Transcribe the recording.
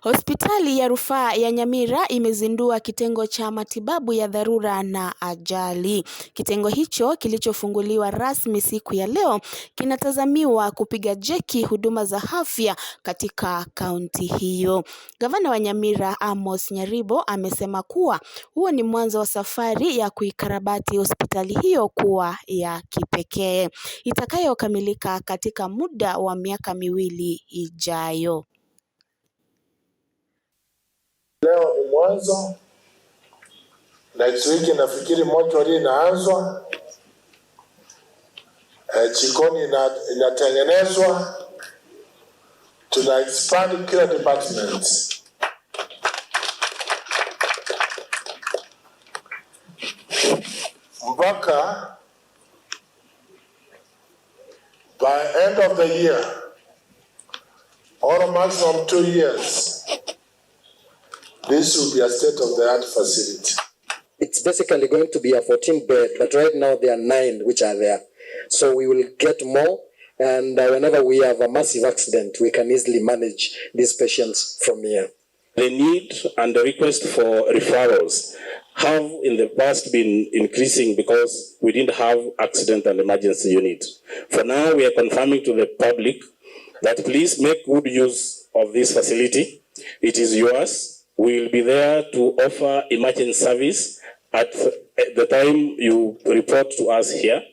Hospitali ya rufaa ya Nyamira imezindua kitengo cha matibabu ya dharura na ajali. Kitengo hicho kilichofunguliwa rasmi siku ya leo kinatazamiwa kupiga jeki huduma za afya katika kaunti hiyo. Gavana wa Nyamira Amos Nyaribo amesema kuwa huo ni mwanzo wa safari ya kuikarabati hospitali hiyo kuwa ya kipekee itakayokamilika katika muda wa miaka 2 ijayo. Leo ni mwanzo. Next week nafikiri mortuary inaanzwa, jikoni inatengenezwa, tuna expand kila department. Mpaka by end of the year or maximum 2 years, this will be a state-of-the-art facility. It's basically going to be a 14-bed, but right now there are 9 which are there. So we will get more, and whenever we have a massive accident, we can easily manage these patients from here. The need and the request for referrals have in the past been increasing because we didn't have accident and emergency unit. For now, we are confirming to the public that please make good use of this facility. It is yours. We will be there to offer emergency service at the time you report to us here.